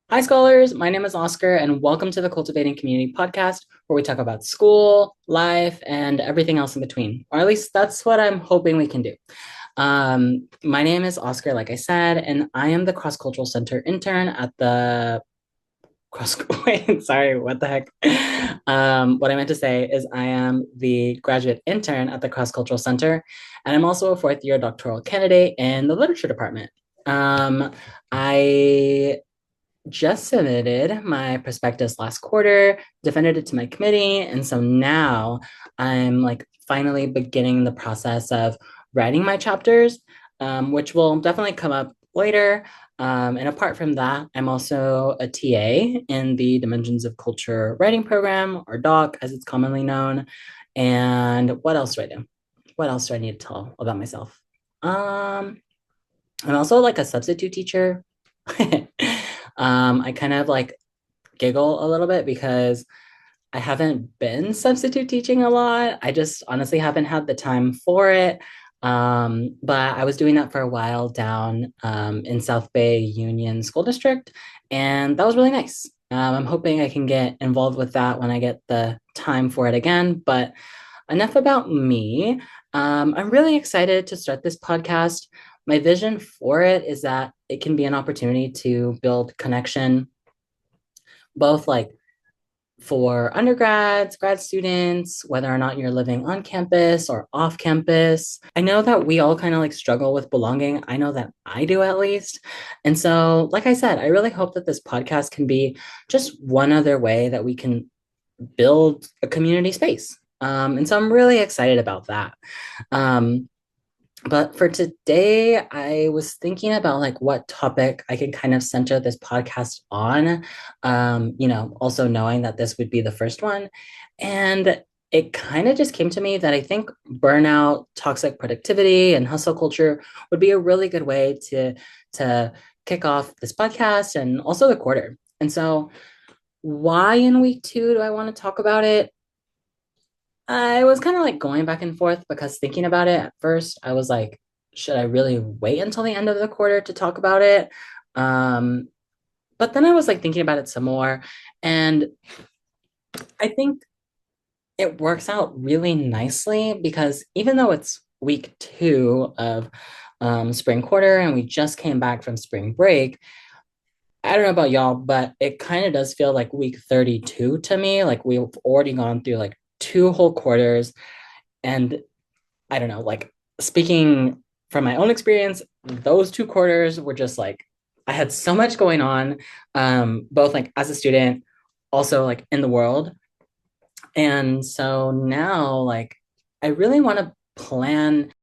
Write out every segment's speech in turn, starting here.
Hi, scholars. My name is Oscar, and welcome to the Cultivating Community podcast, where we talk about school, life, and everything else in between. Or at least that's what I'm hoping we can do. My name is Oscar, like I said, and I am the Cross Cultural Center intern at the cross. Wait, sorry, what the heck? What I meant to say is I am the graduate intern at the Cross Cultural Center, and I'm also a fourth year doctoral candidate in the literature department. Um, I just submitted my prospectus last quarter, defended it to my committee, and so now I'm like finally beginning the process of writing my chapters, which will definitely come up later. And apart from that, I'm also a TA in the Dimensions of Culture writing program, or DOC as it's commonly known. And what else do I do? What else do I need to tell about myself? Um, I'm also like a substitute teacher. I kind of like giggle a little bit because I haven't been substitute teaching a lot. I just honestly haven't had the time for it. But I was doing that for a while down in South Bay Union School District, and that was really nice. I'm hoping I can get involved with that when I get the time for it again. But enough about me. I'm really excited to start this podcast. My vision for it is that it can be an opportunity to build connection, both like for undergrads, grad students, whether or not you're living on campus or off campus. I know that we all kind of like struggle with belonging. I know that I do at least. And so, like I said, I really hope that this podcast can be just one other way that we can build a community space. And so I'm really excited about that. Um, but for today, I was thinking about like what topic I can kind of center this podcast on. Also knowing that this would be the first one. And it kind of just came to me that I think burnout, toxic productivity, and hustle culture would be a really good way to kick off this podcast and also the quarter. And so why in week two do I want to talk about it? I was kind of like going back and forth because thinking about it at first, I was like, should I really wait until the end of the quarter to talk about it? Um, but then I was like thinking about it some more, and I think it works out really nicely because even though it's week two of spring quarter and we just came back from spring break, I don't know about y'all, but it kind of does feel like week 32 to me. Like we've already gone through like two whole quarters. And I don't know, like speaking from my own experience, those two quarters were just like I had so much going on, both like as a student, also like in the world. And so now, like, I really want to plan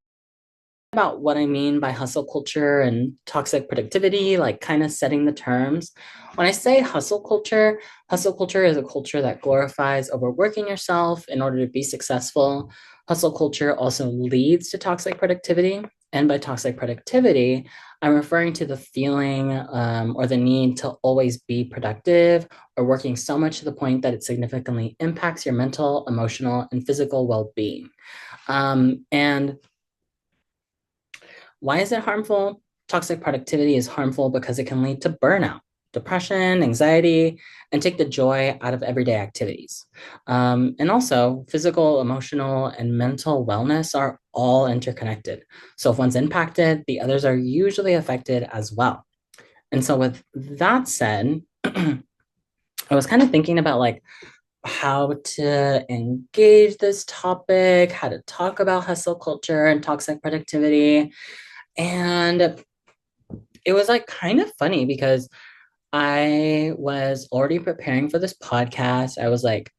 about what I mean by hustle culture and toxic productivity, like kind of setting the terms. When I say hustle culture is a culture that glorifies overworking yourself in order to be successful. Hustle culture also leads to toxic productivity. And by toxic productivity, I'm referring to the feeling or the need to always be productive or working so much to the point that it significantly impacts your mental, emotional, and physical well being. And why is it harmful? Toxic productivity is harmful because it can lead to burnout, depression, anxiety, and take the joy out of everyday activities. And also, physical, emotional, and mental wellness are all interconnected. So, if one's impacted, the others are usually affected as well. And so, with that said, I was kind of thinking about like how to engage this topic, how to talk about hustle culture and toxic productivity. And it was like kind of funny because I was already preparing for this podcast. I was like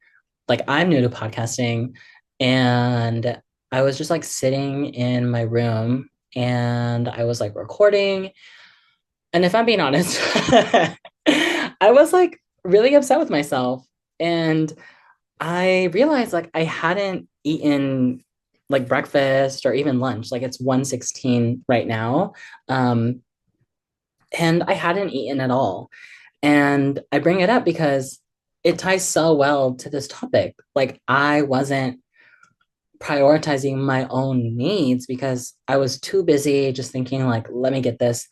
I'm new to podcasting, and I was just like sitting in my room and I was like recording. And if I'm being honest, I was like really upset with myself. And I realized like I hadn't eaten like breakfast or even lunch. Like it's 1:16 right now. Um, and I hadn't eaten at all. And I bring it up because it ties so well to this topic. Like I wasn't prioritizing my own needs because I was too busy just thinking like, let me get this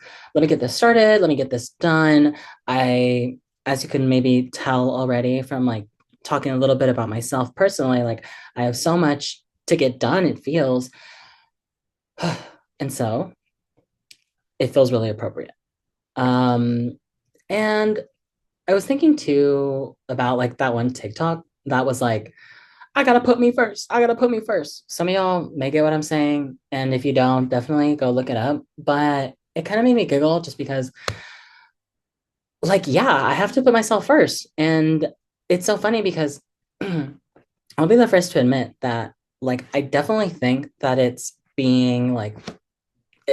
started, let me get this done. I as you can maybe tell already from like talking a little bit about myself personally, like I have so much to get done, it feels. And so it feels really appropriate. Um, and I was thinking too about like that one TikTok that was like, I gotta put me first. I gotta put me first. Some of y'all may get what I'm saying. And if you don't, definitely go look it up. But it kind of made me giggle just because, like, yeah, I have to put myself first. And it's so funny because I'll be the first to admit that, like, I definitely think that it's being like,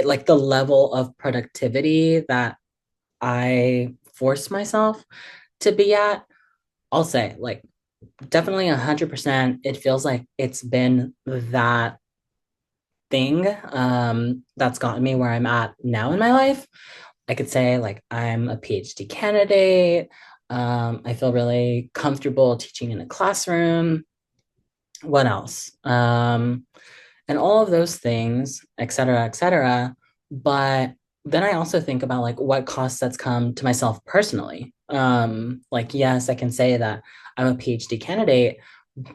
like the level of productivity that I force myself to be at. I'll say, like, definitely 100%. It feels like it's been that thing that's gotten me where I'm at now in my life. I could say, like, I'm a PhD candidate. I feel really comfortable teaching in a classroom. What else? And all of those things, et cetera, et cetera. But then I also think about like what costs that's come to myself personally. Like, yes, I can say that I'm a PhD candidate,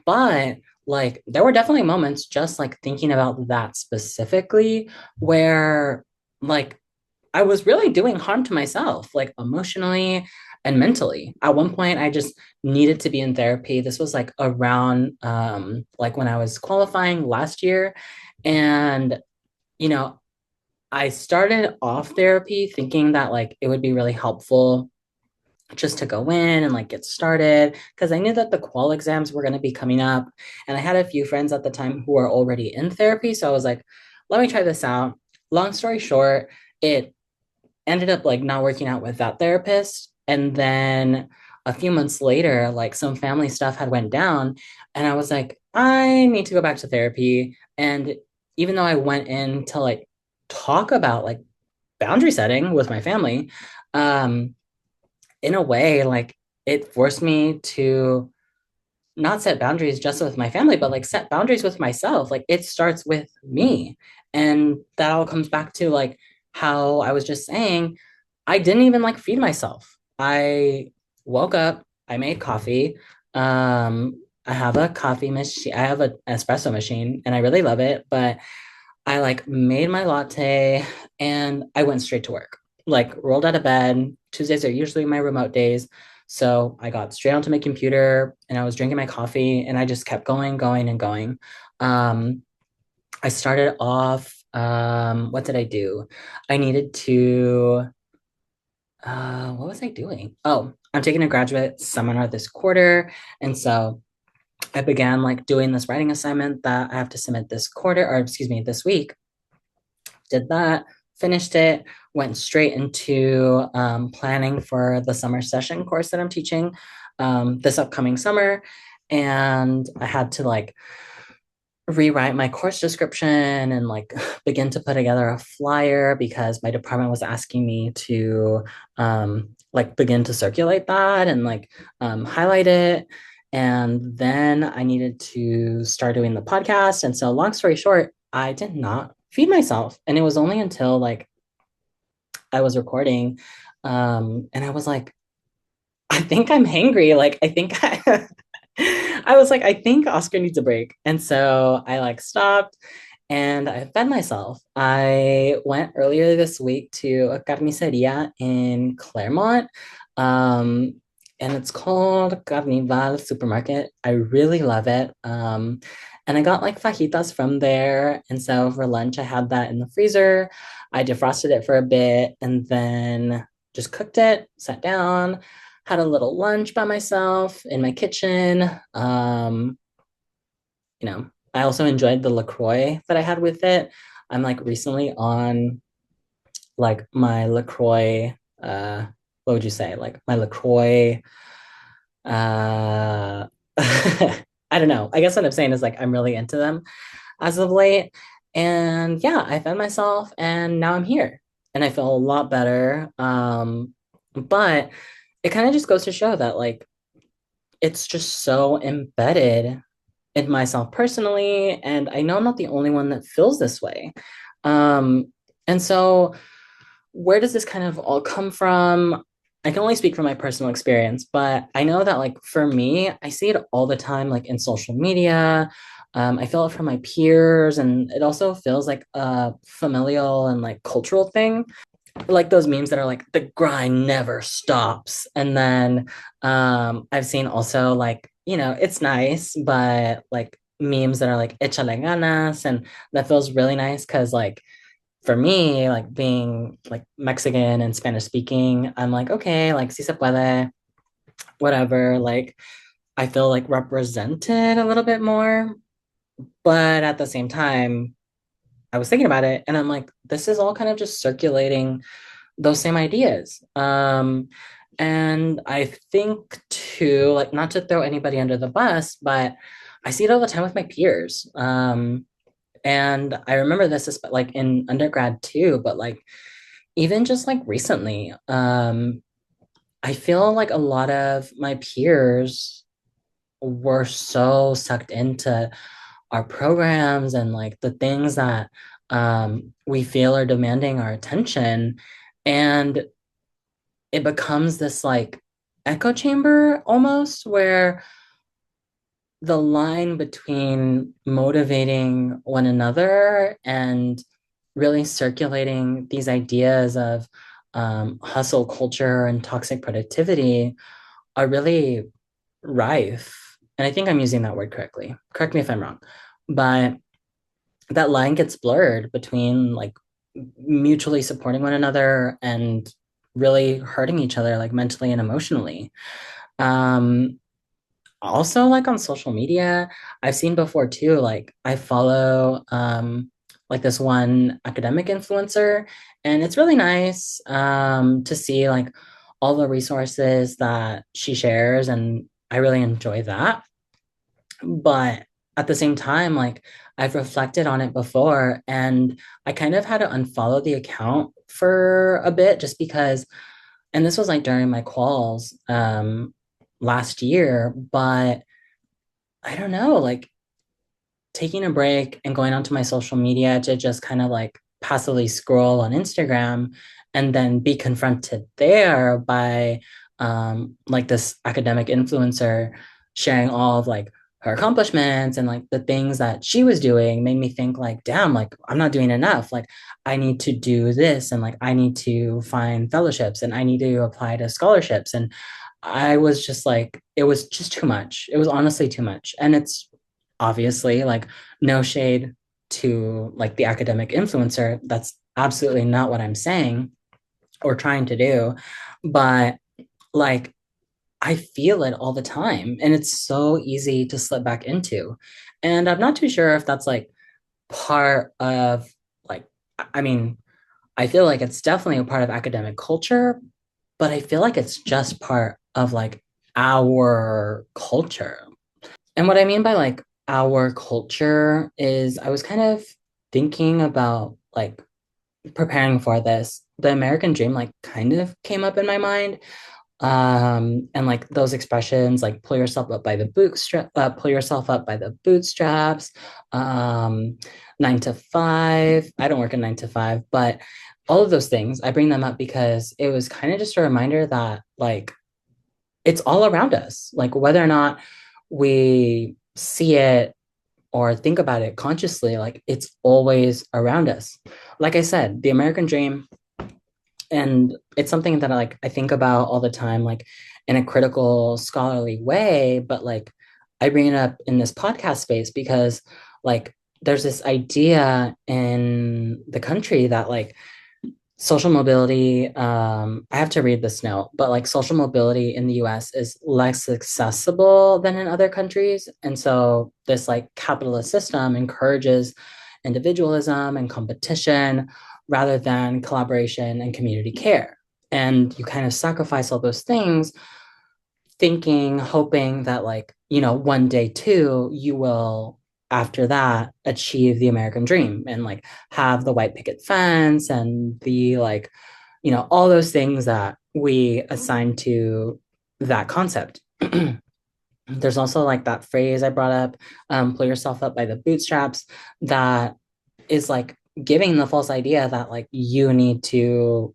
but like there were definitely moments just like thinking about that specifically where like I was really doing harm to myself, like emotionally and mentally. At one point, I just needed to be in therapy. This was like around like when I was qualifying last year. And, you know, I started off therapy thinking that like it would be really helpful just to go in and like get started because I knew that the qual exams were going to be coming up. And I had a few friends at the time who were already in therapy. So I was like, let me try this out. Long story short, it ended up like not working out with that therapist. And then a few months later, like some family stuff had went down and I was like, I need to go back to therapy. And even though I went in to like talk about like boundary setting with my family, um, in a way, like it forced me to not set boundaries just with my family, but like set boundaries with myself. Like it starts with me. And that all comes back to like how I was just saying, I didn't even like feed myself. I woke up, I made coffee. I have a coffee machine, I have an espresso machine, and I really love it, but I like made my latte and I went straight to work. Like rolled out of bed. Tuesdays are usually my remote days. So I got straight onto my computer and I was drinking my coffee and I just kept going, going, and going. Um, I started off, what did I do? I needed to, what was I doing? Oh, I'm taking a graduate seminar this quarter. And so I began like doing this writing assignment that I have to submit this quarter, or excuse me, this week. Did that, finished it, went straight into planning for the summer session course that I'm teaching this upcoming summer. And I had to like rewrite my course description and like begin to put together a flyer because my department was asking me to like begin to circulate that and like highlight it. And then I needed to start doing the podcast. And so, long story short, I did not feed myself. And it was only until like I was recording and I was like, I think I'm hangry. Like, I think I was like, I think Oscar needs a break. And so I like stopped and I fed myself. I went earlier this week to a carniceria in Claremont. Um, and it's called Carnival Supermarket. I really love it. And I got like fajitas from there. And so for lunch, I had that in the freezer. I defrosted it for a bit and then just cooked it, sat down, had a little lunch by myself in my kitchen. I also enjoyed the LaCroix that I had with it. I'm like recently on like my LaCroix, what would you say? Like my LaCroix, uh, I don't know. I guess what I'm saying is like I'm really into them as of late. And yeah, I found myself and now I'm here and I feel a lot better. But it kind of just goes to show that like it's just so embedded in myself personally. And I know I'm not the only one that feels this way. And so, where does this kind of all come from? I can only speak from my personal experience, but I know that like for me, I see it all the time, like in social media. I feel it from my peers, and it also feels like a familial and like cultural thing, like those memes that are like the grind never stops. And then I've seen also like, it's nice, but like memes that are like échale ganas, and that feels really nice because like for me, like being like Mexican and Spanish speaking, I'm like, okay, like si se puede, whatever. Like I feel like represented a little bit more. But at the same time, I was thinking about it and I'm like, this is all kind of just circulating those same ideas. And I think too, like not to throw anybody under the bus, but I see it all the time with my peers. And I remember this is like in undergrad too, but like even just like recently, I feel like a lot of my peers were so sucked into our programs and like the things that we feel are demanding our attention. And it becomes this like echo chamber almost where the line between motivating one another and really circulating these ideas of hustle culture and toxic productivity are really rife. And I think I'm using that word correctly. Correct me if I'm wrong. But that line gets blurred between like mutually supporting one another and really hurting each other, like mentally and emotionally. Um, Also, like on social media, I've seen before too, like I follow like this one academic influencer, and it's really nice to see like all the resources that she shares, and I really enjoy that. But at the same time, like I've reflected on it before, and I kind of had to unfollow the account for a bit just because, and this was like during my quals last year, but I don't know, like taking a break and going onto my social media to just kind of like passively scroll on Instagram and then be confronted there by like this academic influencer sharing all of like her accomplishments and like the things that she was doing made me think like, damn, like I'm not doing enough. Like I need to do this, and like I need to find fellowships, and I need to apply to scholarships. And I was just like, it was just too much. It was honestly too much. And it's obviously like no shade to like the academic influencer. That's absolutely not what I'm saying or trying to do. But like, I feel it all the time. And it's so easy to slip back into. And I'm not too sure if that's like part of like, I mean, I feel like it's definitely a part of academic culture, but I feel like it's just part of like our culture. And what I mean by like our culture is I was kind of thinking about like preparing for this. The American dream like kind of came up in my mind. And like those expressions like pull yourself up by the bootstraps, um, 9 to 5. I don't work a 9 to 5, but all of those things, I bring them up because it was kind of just a reminder that like it's all around us. Like whether or not we see it or think about it consciously, like it's always around us. Like I said, the American dream, and it's something that I think about all the time, like in a critical scholarly way, but like I bring it up in this podcast space because like there's this idea in the country that like social mobility, I have to read this note, but like social mobility in the US is less accessible than in other countries. And so this like capitalist system encourages individualism and competition rather than collaboration and community care. And you kind of sacrifice all those things thinking, hoping that like, one day too, you will after that achieve the American dream and like have the white picket fence and the like, all those things that we assign to that concept. There's also like that phrase I brought up, pull yourself up by the bootstraps, that is like giving the false idea that like you need to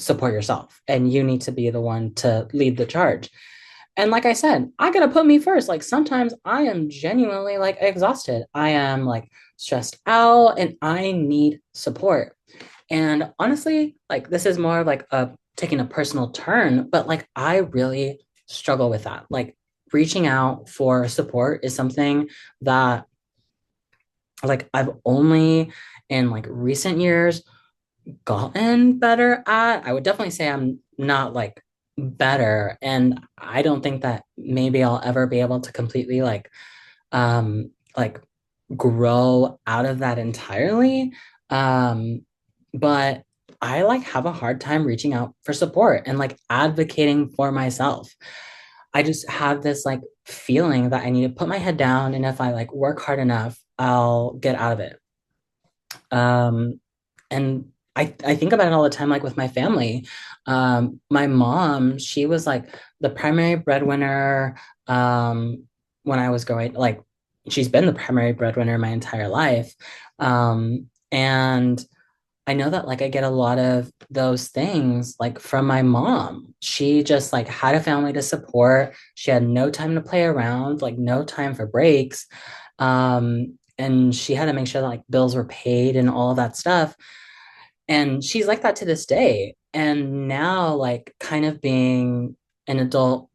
support yourself and you need to be the one to lead the charge. And like I said, I gotta put me first. Like sometimes I am genuinely like exhausted. I am like stressed out and I need support. And honestly, like this is more of like a taking a personal turn, but like I really struggle with that. Like reaching out for support is something that like I've only in like recent years gotten better at. I would definitely say I'm not like better. And I don't think that maybe I'll ever be able to completely like grow out of that entirely. But I like have a hard time reaching out for support and like advocating for myself. I just have this like feeling that I need to put my head down and if I like work hard enough, I'll get out of it. And I think about it all the time, like with my family. My mom, she was like the primary breadwinner when I was growing, like she's been the primary breadwinner my entire life. And I know that like I get a lot of those things like from my mom. She just like had a family to support. She had no time to play around, like no time for breaks. And she had to make sure that like bills were paid and all that stuff. And she's like that to this day. And now, like, kind of an adult,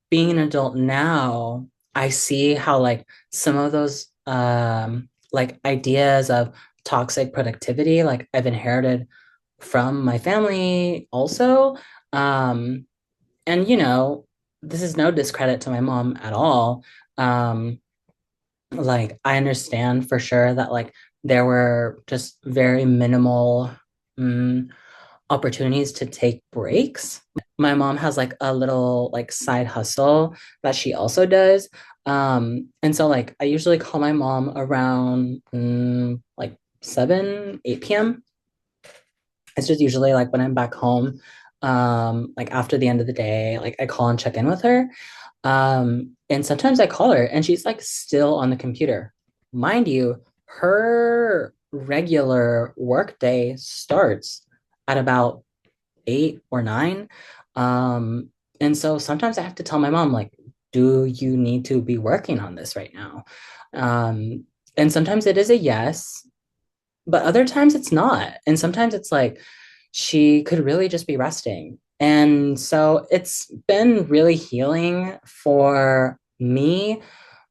being an adult now, I see how, like, some of those, like, ideas of toxic productivity, like, I've inherited from my family also. Um, and, this is no discredit to my mom at all. Um, like I understand for sure that like there were just very minimal mm, opportunities to take breaks. My mom has like a little like side hustle that she also does. And so like I usually call my mom around like 7, 8 p.m. It's just usually like when I'm back home, like after the end of the day, like I call and check in with her. And sometimes I call her and she's like still on the computer. Mind you, her regular workday starts at about 8 or 9. Um, and so sometimes I have to tell my mom, like, do you need to be working on this right now? Um, and sometimes it is a yes, but other times it's not. And sometimes it's like she could really just be resting. And so it's been really healing for me,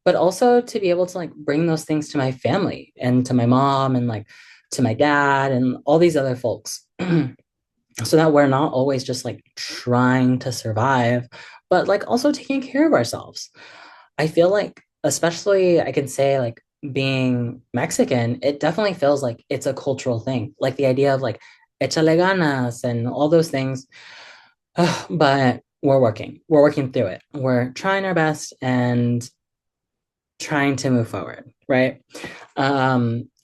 but also to be able to like bring those things to my family and to my mom and like to my dad and all these other folks. So that we're not always just like trying to survive, but like also taking care of ourselves. I feel like, especially I can say like being Mexican, it definitely feels like it's a cultural thing. Like the idea of like échale ganas and all those things. But we're working through it. We're trying our best and trying to move forward, right?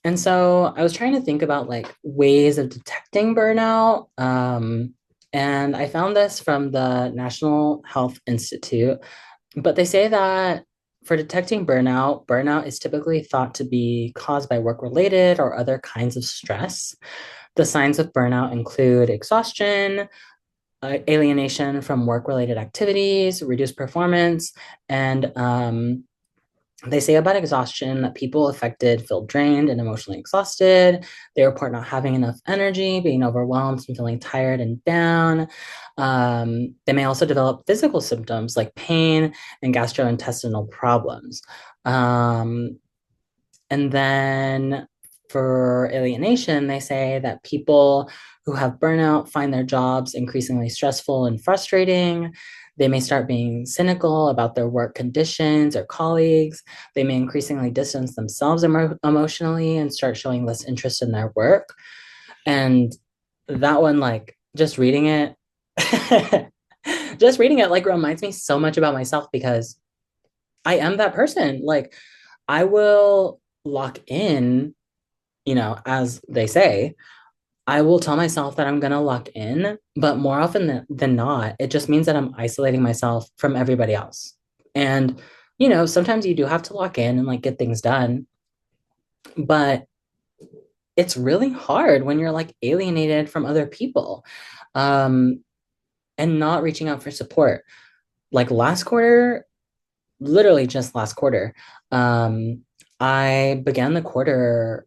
And so I was trying to think about like ways of detecting burnout. And I found this from the National Health Institute, but they say that for detecting burnout, burnout is typically thought to be caused by work related or other kinds of stress. The signs of burnout include exhaustion, alienation from work related activities, reduced performance, and they say about exhaustion that people affected feel drained and emotionally exhausted. They report not having enough energy, being overwhelmed, and feeling tired and down. They may also develop physical symptoms like pain and gastrointestinal problems. Um, and then for alienation, they say that people who have burnout find their jobs increasingly stressful and frustrating. They may start being cynical about their work conditions or colleagues. They may increasingly distance themselves emotionally and start showing less interest in their work. And that one, like, just reading it, just reading it, like, reminds me so much about myself because I am that person. Like, I will lock in, as they say, I will tell myself that I'm going to lock in, but more often than not, it just means that I'm isolating myself from everybody else. And, sometimes you do have to lock in and like get things done, but it's really hard when you're like alienated from other people, um, and not reaching out for support. Like last quarter, literally just last quarter, um, I began the quarter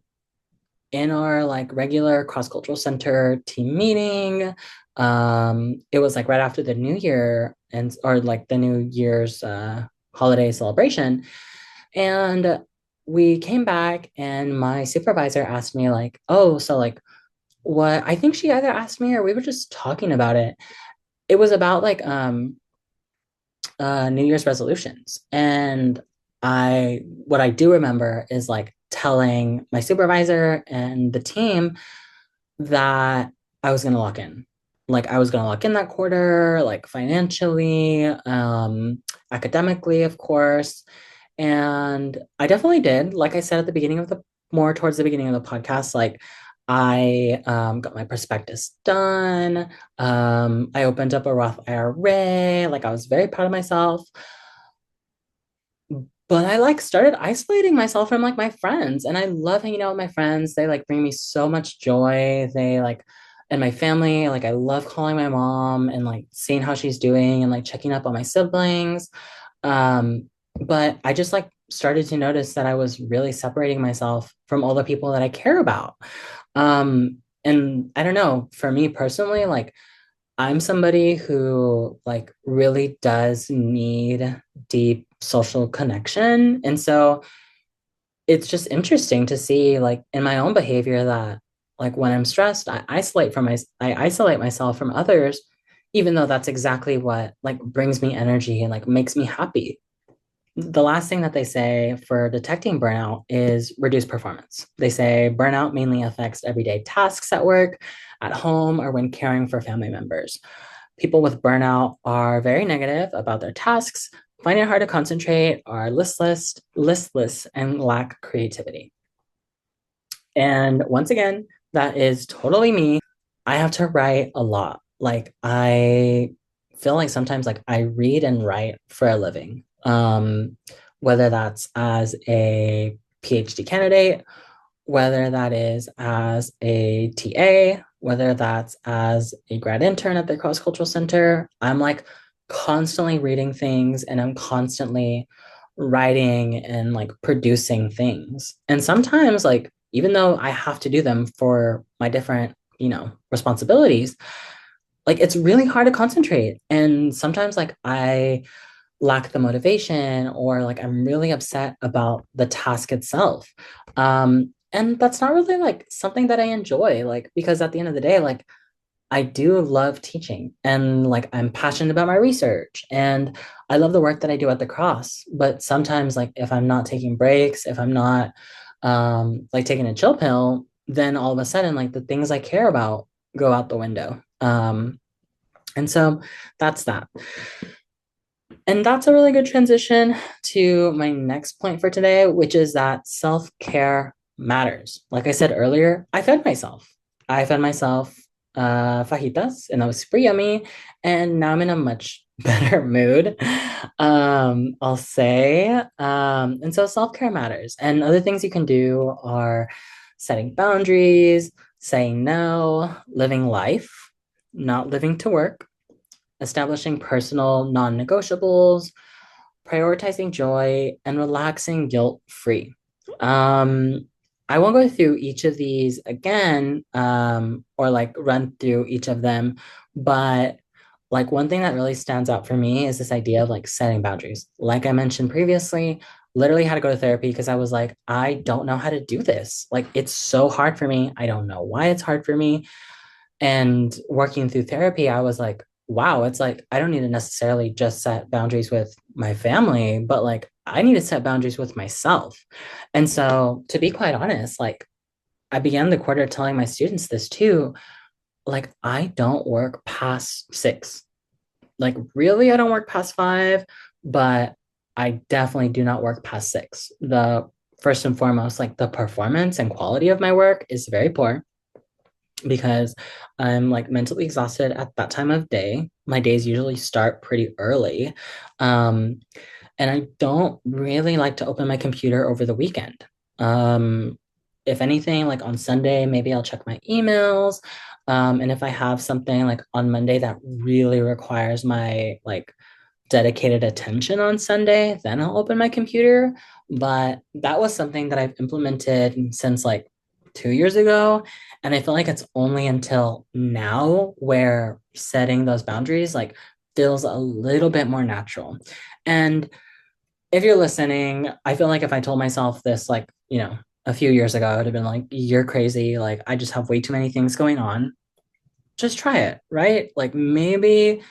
in our like regular cross-cultural center team meeting. It was like right after the new year and or like the new year's holiday celebration. And we came back and my supervisor asked me like, oh, so like what I think she either asked me or we were just talking about it. It was about like New Year's resolutions. And I what I do remember is like telling my supervisor and the team that I was gonna lock in. Like I was gonna lock in that quarter, like financially, academically, of course. And I definitely did. Like I said at the beginning of the more towards the beginning of the podcast, like I got my prospectus done. I opened up a Roth IRA. Like I was very proud of myself. But I like started isolating myself from like my friends, and I love hanging out with my friends. They like bring me so much joy. They like, and my family, like I love calling my mom and like seeing how she's doing and like checking up on my siblings. But I just like started to notice that I was really separating myself from all the people that I care about. And I don't know, for me personally, like I'm somebody who like really does need deep social connection. And so it's just interesting to see like in my own behavior that like when I'm stressed, I isolate myself from others, even though that's exactly what like brings me energy and like makes me happy. The last thing that they say for detecting burnout is reduce performance. They say burnout mainly affects everyday tasks at work, at home, or when caring for family members. People with burnout are very negative about their tasks, find it hard to concentrate, are listless, and lack creativity. And once again, that is totally me. I have to write a lot. Like I feel like sometimes like I read and write for a living. Whether that's as a PhD candidate, whether that is as a TA, whether that's as a grad intern at the Cross Cultural Center, I'm like constantly reading things and I'm constantly writing and like producing things. And sometimes, like, even though I have to do them for my different, responsibilities, like it's really hard to concentrate. And sometimes, like, I lack the motivation or like I'm really upset about the task itself. And that's not really like something that I enjoy, like, because at the end of the day, like, I do love teaching and like I'm passionate about my research and I love the work that I do at the cross. But sometimes, like, if I'm not taking breaks, if I'm not like taking a chill pill, then all of a sudden, like, the things I care about go out the window. And so that's that. And that's a really good transition to my next point for today, which is that self care matters. Like I said earlier, I fed myself. I fed myself fajitas, and that was super yummy. And now I'm in a much better mood, I'll say. And so self care matters. And other things you can do are setting boundaries, saying no, living life, not living to work, establishing personal non negotiables, prioritizing joy, and relaxing guilt free. Um, I won't go through each of these again, or like run through each of them, but like one thing that really stands out for me is this idea of like setting boundaries. Like I mentioned previously, literally had to go to therapy because I was like, I don't know how to do this. Like it's so hard for me. I don't know why it's hard for me. And working through therapy, I was like, wow, it's like I don't need to necessarily just set boundaries with my family, but like I need to set boundaries with myself. And so, to be quite honest, like I began the quarter telling my students this too. Like, I don't work past 6. Like, really, I don't work past 5, but I definitely do not work past 6. The first and foremost, like the performance and quality of my work is very poor because I'm like mentally exhausted at that time of day. My days usually start pretty early. Um, and I don't really like to open my computer over the weekend. Um, if anything, like on Sunday, maybe I'll check my emails. And if I have something like on Monday that really requires my like dedicated attention on Sunday, then I'll open my computer. But that was something that I've implemented since like 2 years ago. And I feel like it's only until now where setting those boundaries like feels a little bit more natural. And if you're listening, I feel like if I told myself this, like, a few years ago, I would have been like, you're crazy. Like, I just have way too many things going on. Just try it, right? Like, maybe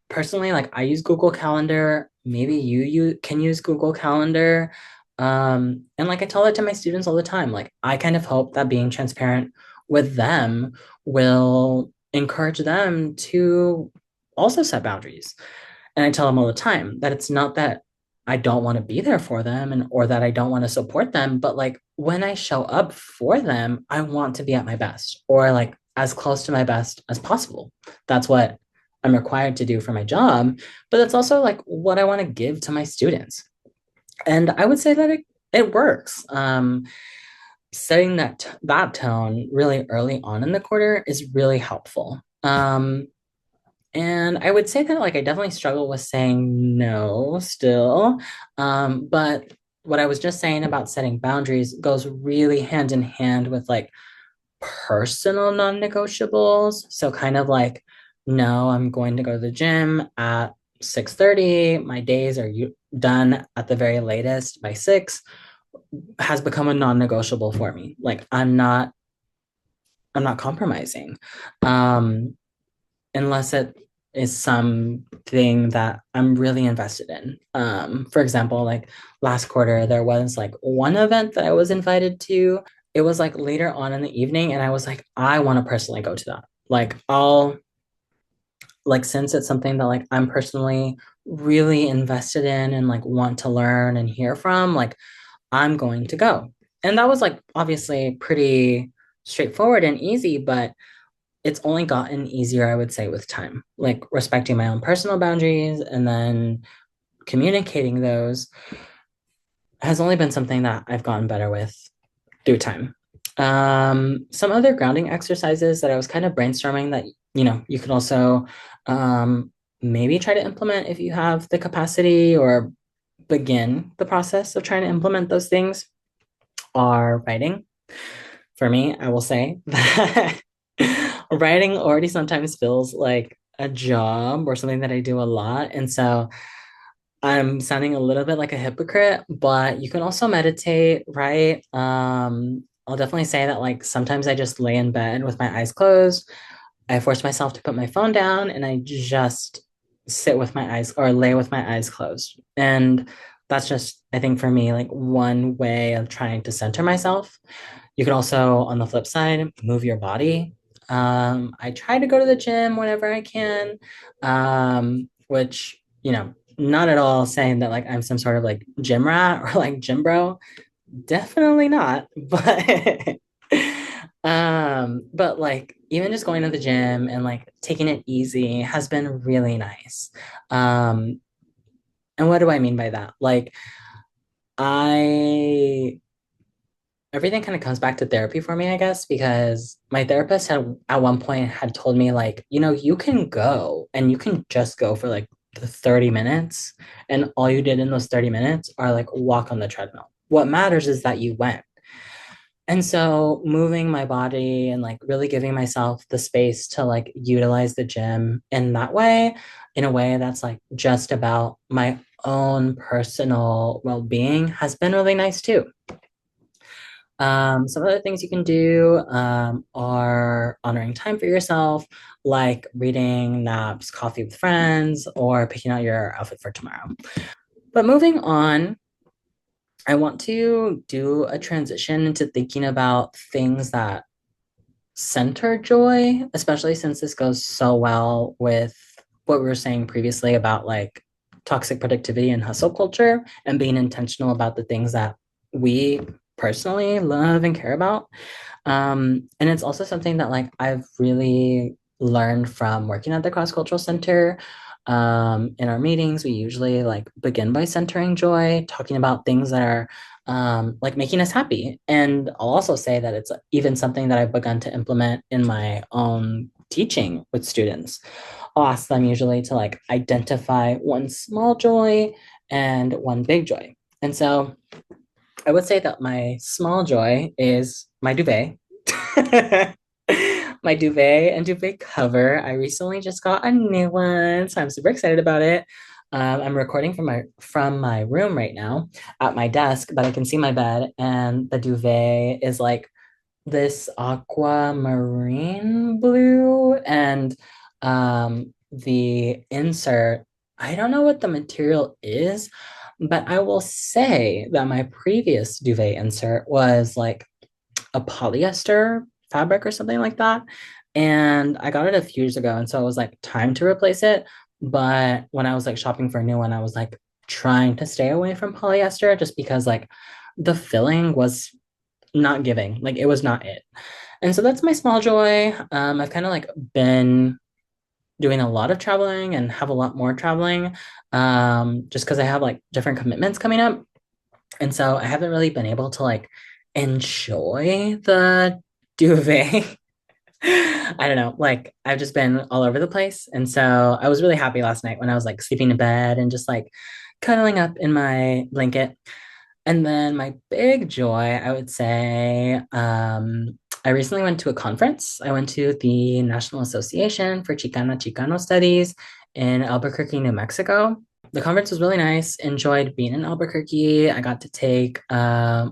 personally, like I use Google Calendar. Maybe you can use Google Calendar. And like I tell it to my students all the time. Like I kind of hope that being transparent with them will encourage them to also set boundaries. And I tell them all the time that it's not that I don't want to be there for them and or that I don't want to support them, but like when I show up for them, I want to be at my best or like as close to my best as possible. That's what I'm required to do for my job, but that's also like what I want to give to my students. And I would say that it works. Setting that tone really early on in the quarter is really helpful. And I would say that like I definitely struggle with saying no still. But what I was just saying about setting boundaries goes really hand in hand with like personal non-negotiables. So kind of like, no, I'm going to go to the gym at 6:30. My days are done at the very latest by 6 has become a non-negotiable for me. Like I'm not compromising. Um, unless it is something that I'm really invested in. For example, like last quarter, there was like one event that I was invited to. It was like later on in the evening, and I was like, I want to personally go to that. Like, since it's something that like I'm personally really invested in and like want to learn and hear from, like, I'm going to go. And that was like obviously pretty straightforward and easy, but it's only gotten easier, I would say, with time, like respecting my own personal boundaries and then communicating those has only been something that I've gotten better with through time. Some other grounding exercises that I was kind of brainstorming that, you could also maybe try to implement if you have the capacity or begin the process of trying to implement those things are writing. For me, I will say that writing already sometimes feels like a job or something that I do a lot. And so I'm sounding a little bit like a hypocrite, but you can also meditate, right? I'll definitely say that like sometimes I just lay in bed with my eyes closed. I force myself to put my phone down and I just sit with my eyes or lay with my eyes closed. And that's just, I think for me, like one way of trying to center myself. You can also, on the flip side, move your body. I try to go to the gym whenever I can, which, not at all saying that like I'm some sort of like gym rat or like gym bro. Definitely not. But like even just going to the gym and like taking it easy has been really nice. Um, and what do I mean by that? Like I everything kind of comes back to therapy for me, I guess, because my therapist had at one point had told me like, you can go and you can just go for like the 30 minutes and all you did in those 30 minutes are like walk on the treadmill. What matters is that you went. And so moving my body and like really giving myself the space to like utilize the gym in that way, in a way that's like just about my own personal well-being has been really nice too. Some other things you can do are honoring time for yourself, like reading, naps, coffee with friends, or picking out your outfit for tomorrow. But moving on, I want to do a transition into thinking about things that center joy, especially since this goes so well with what we were saying previously about like toxic productivity and hustle culture and being intentional about the things that we personally love and care about. And it's also something that like I've really learned from working at the Cross Cultural Center. In our meetings, we usually like begin by centering joy, talking about things that are like making us happy. And I'll also say that it's even something that I've begun to implement in my own teaching with students. I'll ask them usually to like identify one small joy and one big joy. And so I would say that my small joy is my duvet. My duvet and duvet cover. I recently just got a new one, so I'm super excited about it. I'm recording from my room right now at my desk, but I can see my bed, and the duvet is like this aquamarine blue, and the insert, I don't know what the material is, but I will say that my previous duvet insert was like a polyester fabric or something like that. And I got it a few years ago. And so it was like time to replace it. But when I was like shopping for a new one, I was like trying to stay away from polyester just because like the filling was not giving, like it was not it. And so that's my small joy. I've kind of like been doing a lot of traveling and have a lot more traveling, just because I have like different commitments coming up. And so I haven't really been able to like enjoy the duvet. I don't know, like I've just been all over the place. And so I was really happy last night when I was like sleeping in bed and just like cuddling up in my blanket. And then my big joy, I would say, I recently went to a conference. I went to the National Association for Chicano Studies in Albuquerque, New Mexico. The conference was really nice. Enjoyed being in Albuquerque. I got to take, I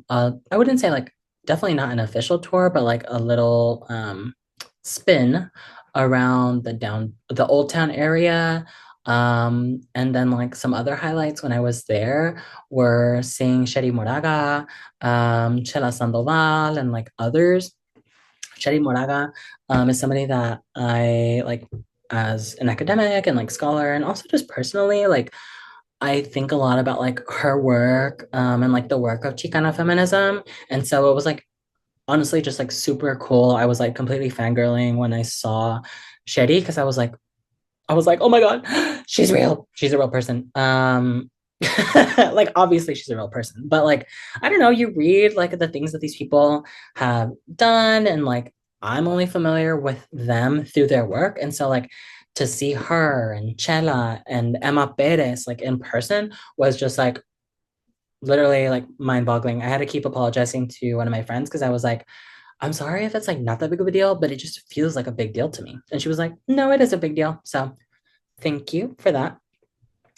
wouldn't say like definitely not an official tour, but like a little spin around the Old Town area. And then like some other highlights when I was there were seeing Sherry Moraga, Chela Sandoval, and like others. Sherry Moraga is somebody that I like as an academic and like scholar, and also just personally, like I think a lot about like her work and like the work of Chicana feminism. And so it was like honestly just like super cool. I was like completely fangirling when I saw Sherry because I was like, oh my God, she's real. She's a real person. Like obviously she's a real person, but like, I don't know, you read like the things that these people have done, and like I'm only familiar with them through their work. And so like to see her and Chela and Emma Perez like in person was just like literally like mind-boggling. I had to keep apologizing to one of my friends because I was like, I'm sorry if it's like not that big of a deal, but it just feels like a big deal to me. And she was like, no, it is a big deal. So thank you for that.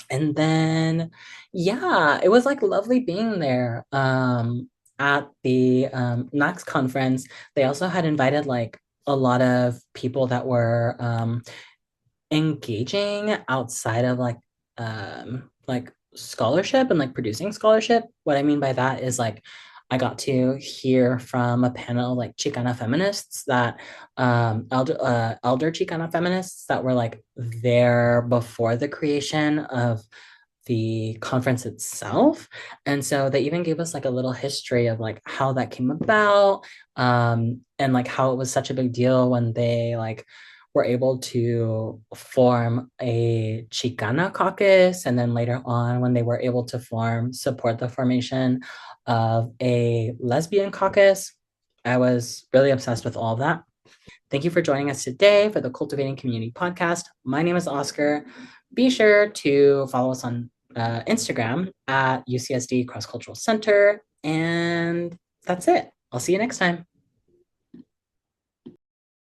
And then, yeah, it was like lovely being there at the Knox conference. They also had invited like a lot of people that were engaging outside of like scholarship and like producing scholarship. What I mean by that is like I got to hear from a panel of like Chicana feminists that elder Chicana feminists that were like there before the creation of the conference itself. And so they even gave us like a little history of like how that came about, and like how it was such a big deal when they like were able to form a Chicana caucus, and then later on when they were able to support the formation of a lesbian caucus. I was really obsessed with all of that. Thank you for joining us today for the Cultivating Community podcast. My name is Oscar. Be sure to follow us on Instagram at UCSD Cross Cultural Center. And that's it. I'll see you next time.